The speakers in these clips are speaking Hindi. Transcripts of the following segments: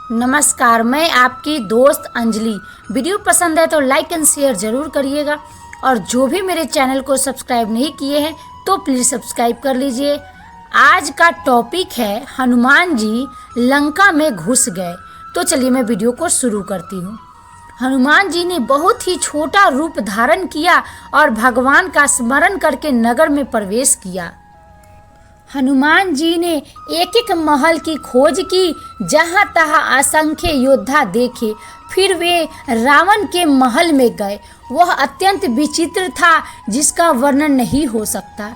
नमस्कार, मैं आपकी दोस्त अंजलि। वीडियो पसंद है तो लाइक एंड शेयर ज़रूर करिएगा और जो भी मेरे चैनल को सब्सक्राइब नहीं किए हैं तो प्लीज़ सब्सक्राइब कर लीजिए। आज का टॉपिक है हनुमान जी लंका में घुस गए। तो चलिए मैं वीडियो को शुरू करती हूँ। हनुमान जी ने बहुत ही छोटा रूप धारण किया और भगवान का स्मरण करके नगर में प्रवेश किया। हनुमान जी ने एक एक महल की खोज की, जहाँ तहाँ असंख्य योद्धा देखे। फिर वे रावण के महल में गए। वह अत्यंत विचित्र था, जिसका वर्णन नहीं हो सकता।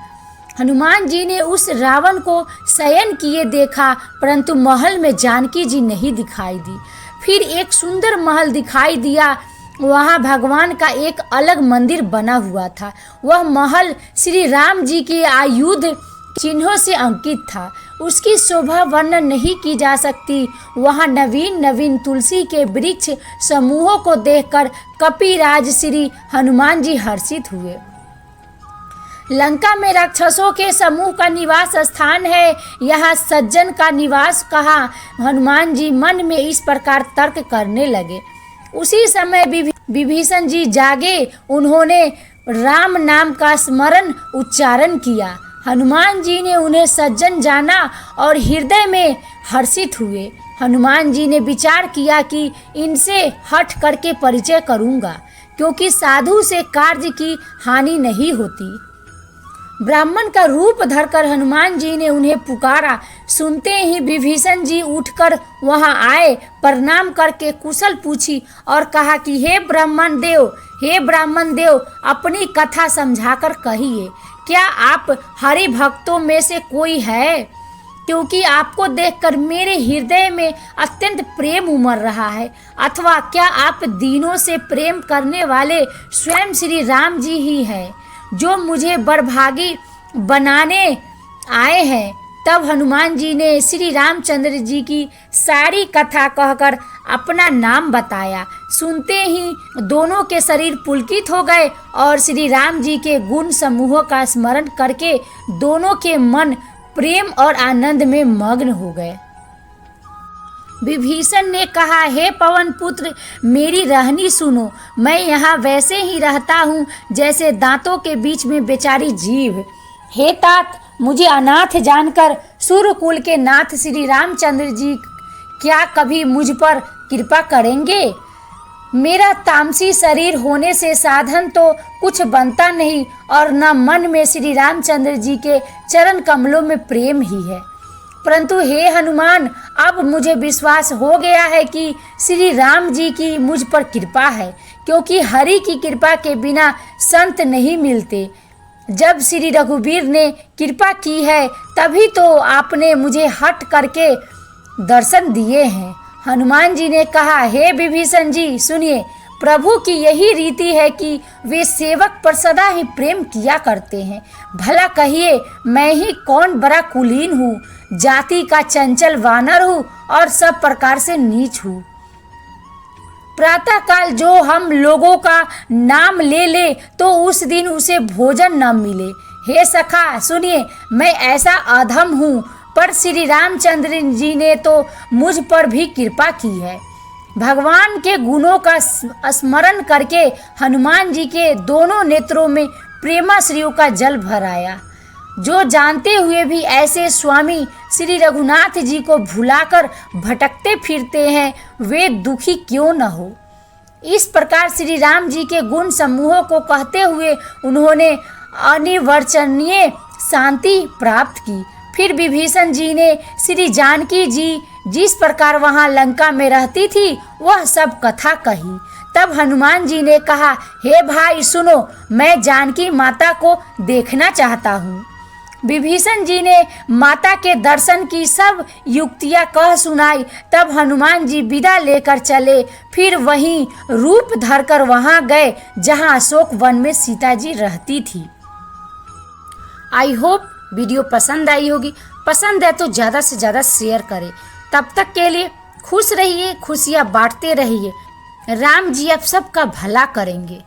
हनुमान जी ने उस रावण को शयन किए देखा, परंतु महल में जानकी जी नहीं दिखाई दी। फिर एक सुंदर महल दिखाई दिया। वहाँ भगवान का एक अलग मंदिर बना हुआ था। वह महल श्री राम जी के आयुध चिन्हों से अंकित था। उसकी शोभा वर्णन नहीं की जा सकती। वहाँ नवीन नवीन तुलसी के वृक्ष समूहों को देखकर कपिराज श्री हनुमान जी हर्षित हुए। लंका में राक्षसों के समूह का निवास स्थान है, यहाँ सज्जन का निवास कहाँ। हनुमान जी मन में इस प्रकार तर्क करने लगे। उसी समय विभीषण जी जागे। उन्होंने राम नाम का स्मरण उच्चारण किया। हनुमान जी ने उन्हें सज्जन जाना और हृदय में हर्षित हुए। हनुमान जी ने विचार किया कि इनसे हट करके परिचय करूंगा, क्योंकि साधु से कार्य की हानि नहीं होती। ब्राह्मण का रूप धरकर हनुमान जी ने उन्हें पुकारा। सुनते ही विभीषण जी उठकर वहां आए, प्रणाम करके कुशल पूछी और कहा कि हे ब्राह्मण देव, अपनी कथा समझाकर कहिए। क्या आप हरि भक्तों में से कोई है? क्योंकि आपको देखकर मेरे हृदय में अत्यंत प्रेम उमड़ रहा है। अथवा क्या आप दीनों से प्रेम करने वाले स्वयं श्री राम जी ही हैं, जो मुझे बड़भागी बनाने आए हैं? तब हनुमान जी ने श्री रामचंद्र जी की सारी कथा कहकर अपना नाम बताया। सुनते ही दोनों के शरीर पुलकित हो गए और श्री राम जी के गुण समूहों का स्मरण करके दोनों के मन प्रेम और आनंद में मग्न हो गए। विभीषण ने कहा, हे पवन पुत्र, मेरी रहनी सुनो। मैं यहाँ वैसे ही रहता हूँ जैसे दांतों के बीच में बेचारी जीव। हे तात, मुझे अनाथ जानकर सूर्यकुल के नाथ श्री रामचंद्र जी क्या कभी मुझ पर कृपा करेंगे? मेरा तामसी शरीर होने से साधन तो कुछ बनता नहीं और न मन में श्री रामचंद्र जी के चरण कमलों में प्रेम ही है। परंतु हे हनुमान, अब मुझे विश्वास हो गया है कि श्री राम जी की मुझ पर कृपा है, क्योंकि हरि की कृपा के बिना संत नहीं मिलते। जब श्री रघुवीर ने कृपा की है, तभी तो आपने मुझे हट करके दर्शन दिए हैं। हनुमान जी ने कहा, हे विभीषण जी सुनिए, प्रभु की यही रीति है कि वे सेवक पर सदा ही प्रेम किया करते हैं। भला कहिए, मैं ही कौन बड़ा कुलीन हूँ, जाति का चंचल वानर हूँ और सब प्रकार से नीच हूँ। प्रातः काल जो हम लोगों का नाम ले ले तो उस दिन उसे भोजन न मिले। हे सखा सुनिए, मैं ऐसा अधम हूँ, पर श्री रामचंद्र जी ने तो मुझ पर भी कृपा की है। भगवान के गुणों का स्मरण करके हनुमान जी के दोनों नेत्रों में प्रेमाश्रियों का जल भर आया। जो जानते हुए भी ऐसे स्वामी श्री रघुनाथ जी को भुलाकर भटकते फिरते हैं, वे दुखी क्यों न हो। इस प्रकार श्री राम जी के गुण समूहों को कहते हुए उन्होंने अनिर्वचनीय शांति प्राप्त की। फिर विभीषण जी ने श्री जानकी जी जिस प्रकार वहां लंका में रहती थी वह सब कथा कही। तब हनुमान जी ने कहा, हे भाई सुनो, मैं जानकी माता को देखना चाहता हूँ। विभीषण जी ने माता के दर्शन की सब युक्तियां कह सुनाई। तब हनुमान जी विदा लेकर चले। फिर वहीं रूप धरकर वहां गए जहां अशोक वन में सीता जी रहती थी। आई होप वीडियो पसंद आई होगी। पसंद है तो ज़्यादा से ज़्यादा शेयर करें। तब तक के लिए खुश रहिए, खुशियाँ बांटते रहिए। राम जी आप सबका भला करेंगे।